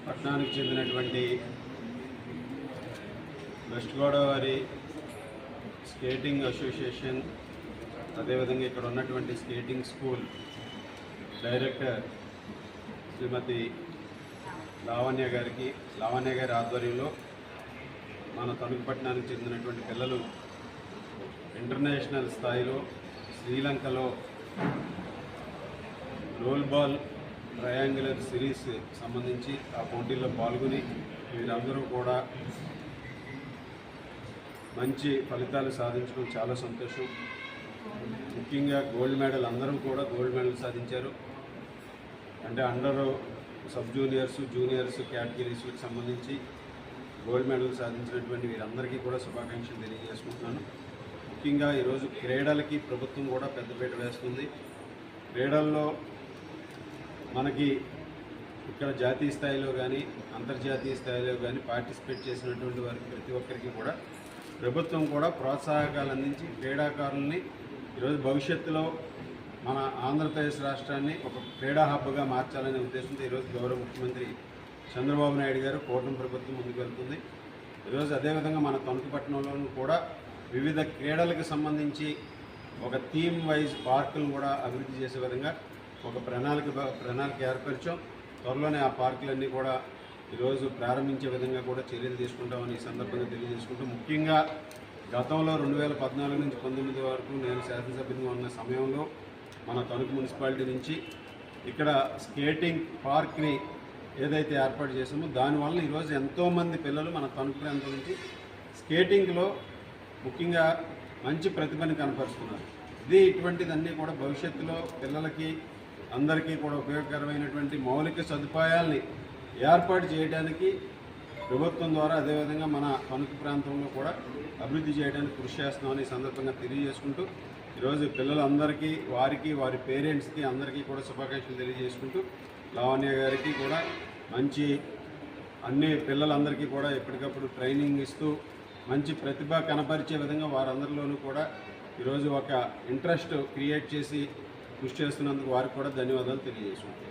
పట్టణానికి చెందినటువంటి west Godavari skating association, అదేవిధంగా ఇక్కడ ఉన్నటువంటి స్కేటింగ్ స్కూల్ డైరెక్టర్ శ్రీమతి లావణ్య గారి ఆధ్వర్యంలో మన తణుకు పట్టణానికి చెందినటువంటి పిల్లలు ఇంటర్నేషనల్ స్థాయిలో శ్రీలంకలో రోల్ బాల్ ట్రయాంగులర్ సిరీస్ సంబంధించి ఆ పోటీల్లో పాల్గొని వీరందరూ కూడా మంచి ఫలితాలు సాధించడం చాలా సంతోషం. ముఖ్యంగా గోల్డ్ మెడల్, అందరూ కూడా గోల్డ్ మెడల్ సాధించారు. అంటే అండర్ సబ్ జూనియర్స్, జూనియర్స్ కేటగిరీస్కి సంబంధించి గోల్డ్ మెడల్ సాధించినటువంటి వీరందరికీ కూడా శుభాకాంక్షలు తెలియజేసుకుంటున్నాను. ముఖ్యంగా ఈరోజు క్రీడలకి ప్రభుత్వం కూడా పెద్దపీట వేస్తుంది. క్రీడల్లో మనకి ఇక్కడ జాతీయ స్థాయిలో కానీ అంతర్జాతీయ స్థాయిలో కానీ పార్టిసిపేట్ చేసినటువంటి వారికి ప్రతి ఒక్కరికి కూడా ప్రభుత్వం కూడా ప్రోత్సాహకాలు అందించి క్రీడాకారుల్ని ఈరోజు భవిష్యత్తులో మన ఆంధ్రప్రదేశ్ రాష్ట్రాన్ని ఒక క్రీడా హబ్గా మార్చాలనే ఉద్దేశంతో ఈరోజు గౌరవ ముఖ్యమంత్రి చంద్రబాబు నాయుడు గారు కూటమి ప్రభుత్వం ముందుకు వెళ్తుంది. ఈరోజు అదేవిధంగా మన తణుకు పట్టణంలోనూ కూడా వివిధ క్రీడలకు సంబంధించి ఒక థీమ్ వైజ్ పార్కులను కూడా అభివృద్ధి చేసే విధంగా ఒక ప్రణాళిక ఏర్పరిచాం. త్వరలోనే ఆ పార్కులన్నీ కూడా ఈరోజు ప్రారంభించే విధంగా కూడా చర్యలు తీసుకుంటామని ఈ సందర్భంగా తెలియజేసుకుంటూ, ముఖ్యంగా గతంలో 2014 నుంచి 2019 వరకు నేను శాసనసభ్యునిగా ఉన్న సమయంలో మన తణుకు మున్సిపాలిటీ నుంచి ఇక్కడ స్కేటింగ్ పార్క్ని ఏదైతే ఏర్పాటు చేసామో దానివల్ల ఈరోజు ఎంతోమంది పిల్లలు మన తణుకు ప్రాంతం నుంచి స్కేటింగ్లో ముఖ్యంగా మంచి ప్రతిభని కనపరుస్తున్నారు. ఇటువంటిదన్నీ కూడా భవిష్యత్తులో పిల్లలకి అందరికీ కూడా ఉపయోగకరమైనటువంటి మౌలిక సదుపాయాల్ని ఏర్పాటు చేయడానికి ప్రభుత్వం ద్వారా, అదేవిధంగా మన తణుకు ప్రాంతంలో కూడా అభివృద్ధి చేయడానికి కృషి చేస్తున్నామని ఈ సందర్భంగా తెలియజేసుకుంటూ, ఈరోజు పిల్లలందరికీ, వారి పేరెంట్స్కి అందరికీ కూడా శుభాకాంక్షలు తెలియజేసుకుంటూ, లావణ్య గారికి కూడా మంచి అన్ని పిల్లలందరికీ కూడా ఎప్పటికప్పుడు ట్రైనింగ్ ఇస్తూ మంచి ప్రతిభ కనపరిచే విధంగా వారందరిలోనూ కూడా ఈరోజు ఒక ఇంట్రెస్ట్ క్రియేట్ చేసి కృషి చేస్తున్నందుకు వారికి కూడా ధన్యవాదాలు తెలియజేసుకుంటాం.